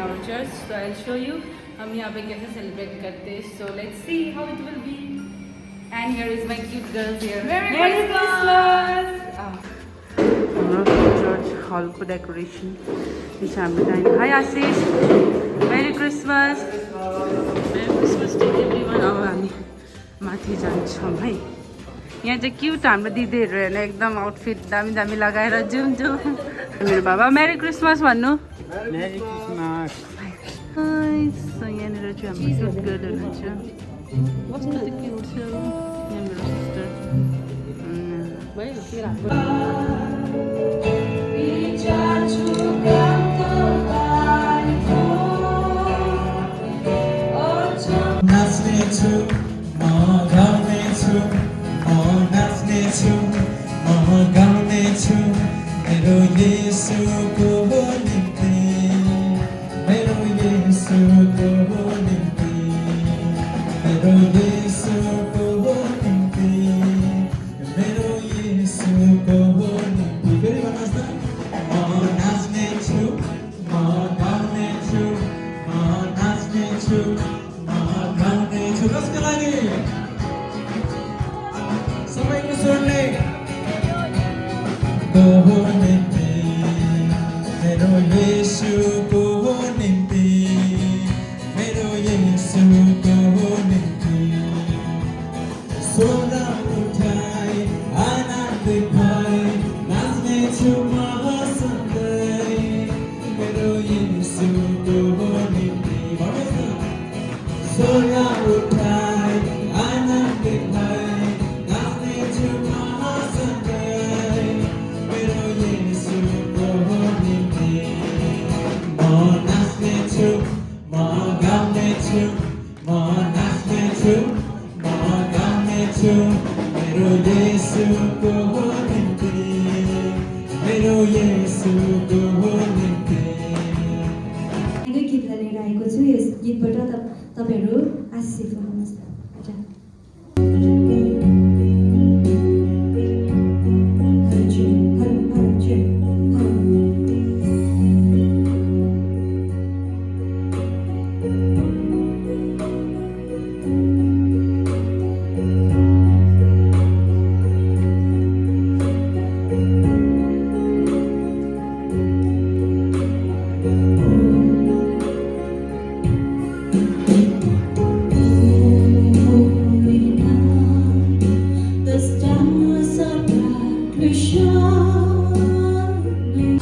our church, so I'll show you हम यहाँ pay कैसे celebrate करते हैं. So let's see how it will be. And here is my cute girls here. Merry Christmas! Church hall को decoration. इस हाम्रो Hi Ashish. Merry Christmas. Merry Christmas to everyone. अब हामी माथि जान्छौँ है. यहाँ चाहिँ क्युट हाम्रो दिदीहरू हेर्न एकदम आउटफिट दामी दामी लगाएर जाउँ मेरो बाबा मेरी क्रिसमस भन्नु मेरी क्रिसमस सो यहाँनिर चाहिँ हाम्रो क्युट गर्ल हुनुहुन्छ कस्तो चाहिँ क्युट छ यहाँ मेरो सिस्टर मेरो येशूको निम्ति मेरो येशूको निम्ति मेरो येशूको निम्ति मेरो येशूको निम्ति फेरि भन्नुहोस् न म नाच्नेछु म गाउनेछु म नाच्नेछु म गाउनेछु कसको लागि सबैको स्वरले मेरो येशूको निम्ति मेरो येशूको निम्ति स्वर उठाई आनन्दित भई नाच्नेछु म सधैँ मेरो येशूको निम्ति भन्नुहोस् न स्वर उठाई आनन्दित भई नाच्नेछु म सधैँ मेरो येशूको निम्ति म नाच्नेछु म गाउनेछु म नाच्नेछु म गाउनेछु मेरो येशूको निम्ति मेरो येशूको निम्ति गीतलाई लिएर आएको छु यस गीतबाट तपाईहरु आशीष पाउनुहोस्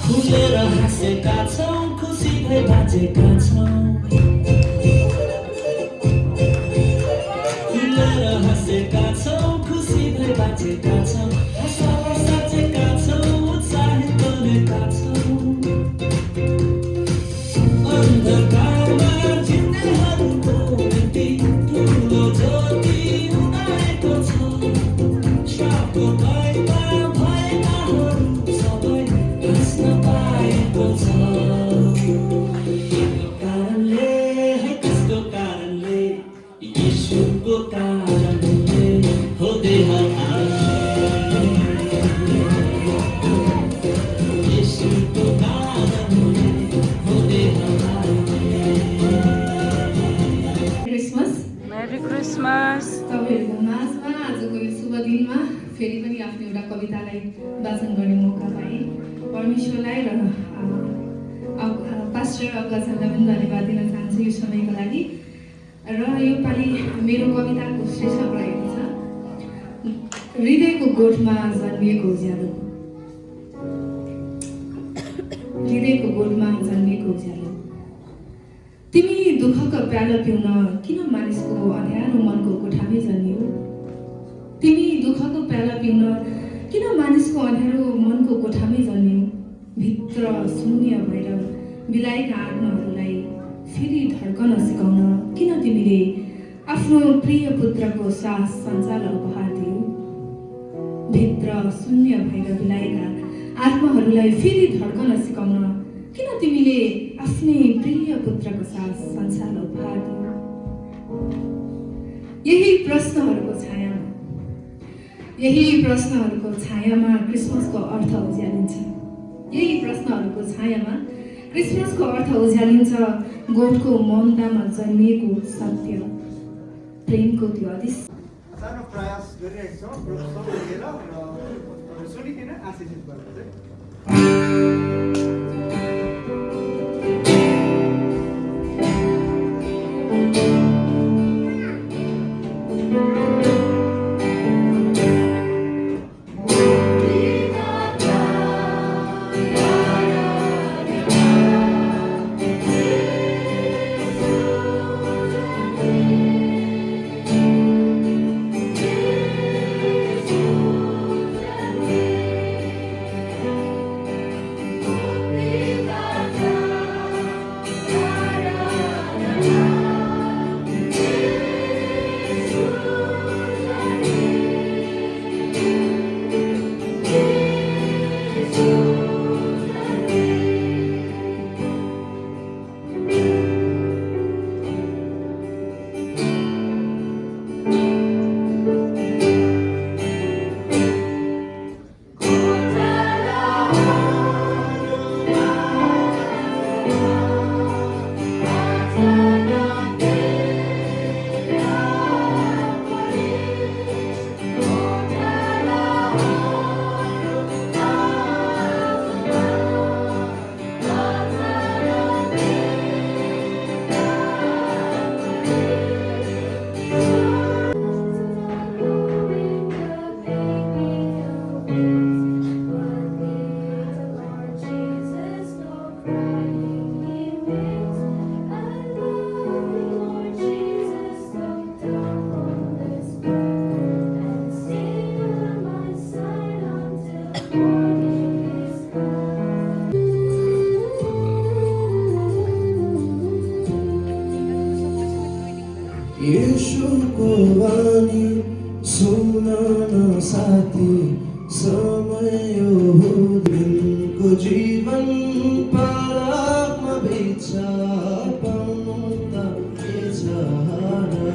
खुलेर हाँसेका छौँ खुसी भई बाजेका छौँ खुलेर हाँसेका छौँ खुसी भई बाजेका छौँ साँचेका छौँ उत्साहित बनेका छौँ अन्धकारमा जिन्नेहरूको निम्ति ठुलो ज्योति उदाएको छ श्रापको भयमा भएकाहरू सबै हाँस्न पाएको छ कसको कारणले येशूको कारणले हो देह येशूको कारणले हो देह क्रिसमस मेरी क्रिसमस तपाईँहरूको माझमा आजको यो शुभ दिनमा फेरि पनि आफ्नो एउटा कवितालाई वाचन गर्ने मौका पाएँ परमेश्वरलाई र पास्टर अग्लाजलाई पनि धन्यवाद दिन चाहन्छु यो समयको लागि र यो पालि मेरो कविताको शीर्षक रहेको छ हृदयको गोठमा जन्मिएको उज्यालो हृदयको गोठमा जन्मिएको उज्यालो तिमी दुःखको प्यालो पिउन किन मानिसको अँध्यारो मनको कोठामै जन्मियो तिमी दुःखको प्यालो पिउन किन मानिसको अँध्यारो मनको कोठामै जन्मियो भित्र शून्य भएर बिलाएका आत्माहरूलाई फेरि धड्कन सिकाउन किन तिमीले आफ्नो प्रिय पुत्रको सास सञ्चार उपहार दियो भित्र शून्य भएर बिलाएका आत्माहरूलाई फेरि धड्कन सिकाउन किन तिमीले आफ्नै प्रिय पुत्रको सास संसार उपहार दियो यही प्रश्नहरूको छायामा क्रिसमसको अर्थ उज्यालिन्छ यही प्रश्नहरूको छायामा क्रिसमसको अर्थ उज्यालिन्छ गोठको ममतामा जन्मिएको सत्य प्रेमको त्यो अदृश्य सानो प्रयास गरिरहेको छौँ प्रोग्राम लिएर र सुनिकन आशिषित गर्नु चाहिँ यीशुको वाणी सुन न साथी समय हो दिनको जीवन पारामा बेच पाउनु त के छ र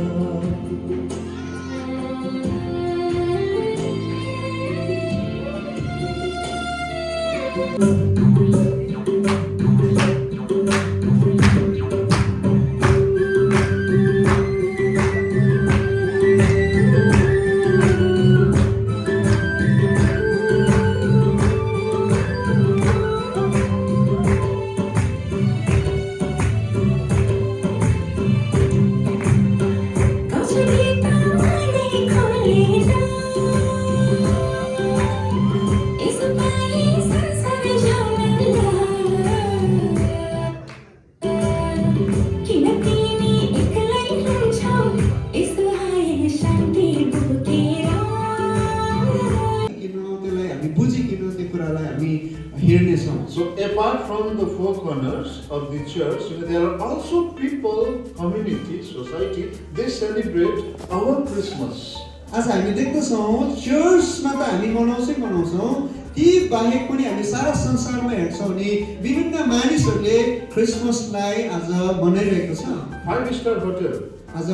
So apart from the four corners of the church, there are also people, community, society, they celebrate our Christmas. आज हामी देख्दछौँ चर्चमा त हामी मनाउँछौँ ती बाहेक पनि हामी सारा संसारमा हेर्छौँ नि विभिन्न मानिसहरूले क्रिसमसलाई आज मनाइरहेको छ 5-star hotel, आज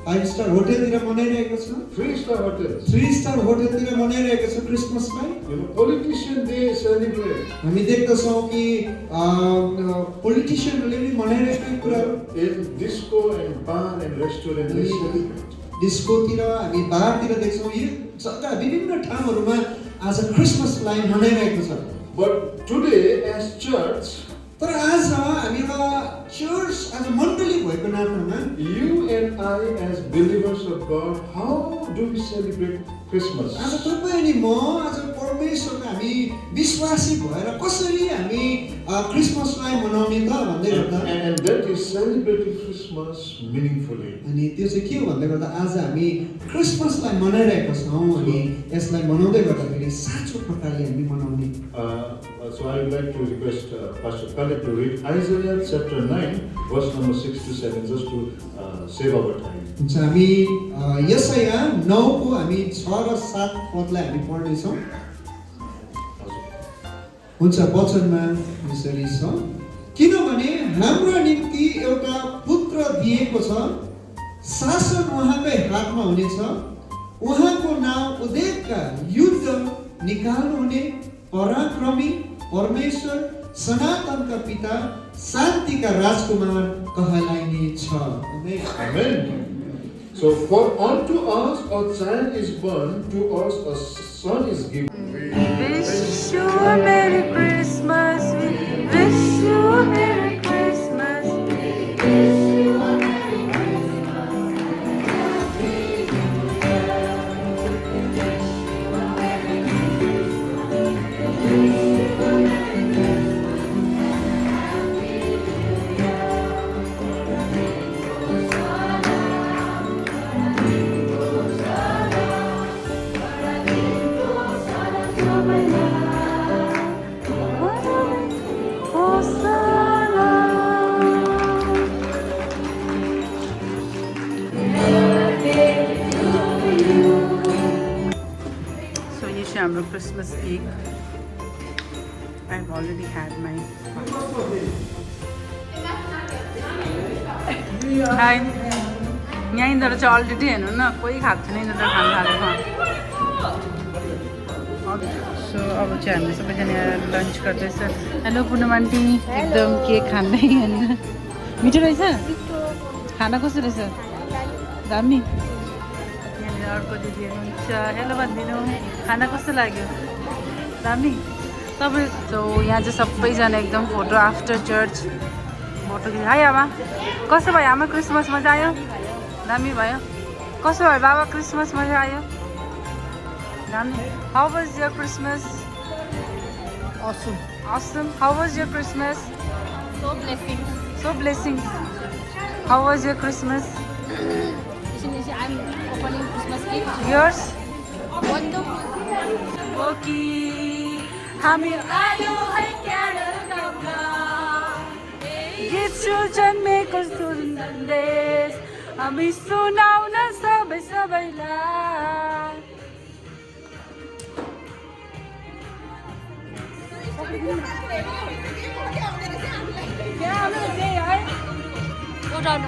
5-star होटलतिर मनाइरहेको छ 3-star hotels. 3-star होटलतिर मनाइरहेको छ क्रिसमसलाई Politicians, they celebrate. हामी देख्दछौँ कि पोलिटिसियनहरूले पनि मनाइरहेको कुराहरू In disco and bar and restaurant, they celebrate. डिस्कोतिर हामी बारतिर देख्छौँ यो जग्गा विभिन्न ठाउँहरूमा आज क्रिसमसलाई मनाइरहेको छ But today, as church, तर आज हामी एउटा चर्च आज मण्डली भएको नातामा you and I, as believers of God, how do we celebrate Christmas? आज तपाईँ अनि म आज परमेश्वरको हामी विश्वासी भएर कसरी हामी क्रिसमसलाई मनाउने त भन्दै गर्दा And that is celebrating Christmas meaningfully. अनि त्यो चाहिँ के हो भन्दै गर्दा आज हामी क्रिसमसलाई मनाइरहेका छौँ अनि यसलाई मनाउँदै गर्दाखेरि साँचो प्रकारले हामी मनाउने So I would like to request Pastor Khaled to read Isaiah chapter 9, verse number 6 to 7, just to save our time. हुन्छ हामी यशाया 9 को हामी 6 र 7 पदलाई हामी पढ्नेछौँ हुन्छ वचनमा यसरी छ किनभने हाम्रो निम्ति एउटा पुत्र दिएको छ शासन उहाँकै हातमा हुनेछ उहाँको नाम उदेकका युद्ध निकाल्नुहुने पराक्रमी परमेश्वर सनातनका पिता शान्तिका राजकुमार कहलाइनेछ। आमेन। Amen. So, for unto us a child is born, to us a son is given. Wish you a Merry Christmas. Wish you a Merry Christmas. Wish you a Merry So you should have Christmas cake. I've already had my. Hi. यहीँनिर चाहिँ already हेर्नु न कोही खाएको छैन यहीँनिर खानु थालेको सो अब चाहिँ हामी सबैजना लन्च गर्दैछ हेलो पुनम आन्टी एकदम केक खाँदै होइन मिठो रहेछ खाना कस्तो रहेछ दामी यहाँनिर अर्को दिदी हुनुहुन्छ हेलो भनिदिनु खाना कस्तो लाग्यो दामी तपाईँ सो यहाँ चाहिँ सबैजना एकदम फोटो आफ्टर चर्च फोटो खिच्नु हाई आमा कस्तो भयो आमा क्रिसमस मजा आयो दामी भयो कसो भयो बाबा क्रिसमस मजा आयो दामी how was your Christmas awesome how was your Christmas So blessing how was your Christmas I'm opening Christmas gift. yours Wonderful. okay हामी आयो है क्यानाडामा गीत जन्मेको सन्देश हामी सुनाउन सबैलाई Go down.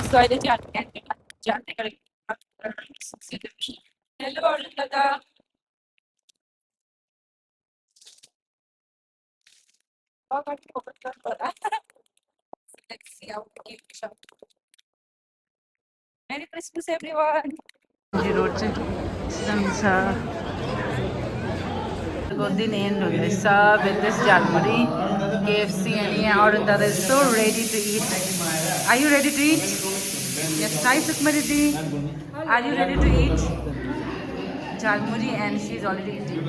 So I did hello Arlada let's see how we keep it up. Merry Christmas everyone. The road दिन end हुँदैछ बेदेश झालमुरी KFC अनि यहाँ अरुण दादा is so ready to eat are you ready to eat yes hi Sushma दिदी are you ready to eat jhalmuri and she is already eating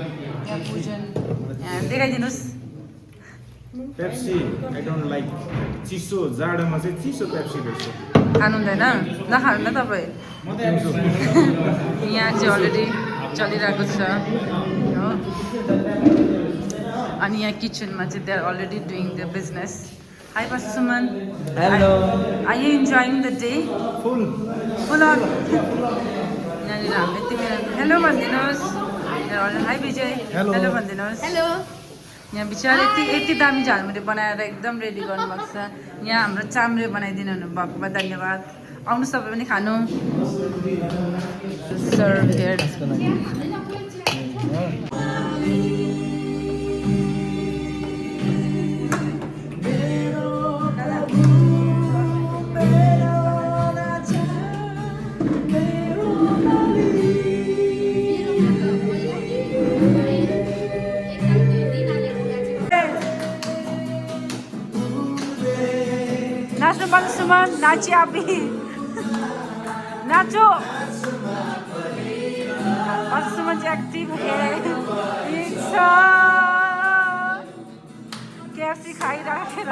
यहाँ पूजन देखाइदिनुहोस् Pepsi I don't like चिसो जाडोमा चाहिँ चिसो पेप्सी रहेछ खानु हुँदैन नखानु न तपाईँ यहाँ चाहिँ अलरेडी चलिरहेको छ हो अनि यहाँ किचनमा चाहिँ they are already doing the business hi pastor Suman hello are you enjoying the day full अन यहाँनिर हामीले तिमी हेलो भनिदिनुहोस् हाई विजय हेलो भनिदिनुहोस् Hello. यहाँ बिचरा यति दामी झालमुरी बनाएर एकदम रेडी गर्नुभएको छ यहाँ हाम्रो चाम्रे बनाइदिनु भएको भए धन्यवाद आउनुहोस् तपाईँ पनि खानु सर्भ हियर नाच्नु पर्छ सुमन नाची आबी नाचो सुमन चाहिँ एक्टिभ छ KFC खाइराखेर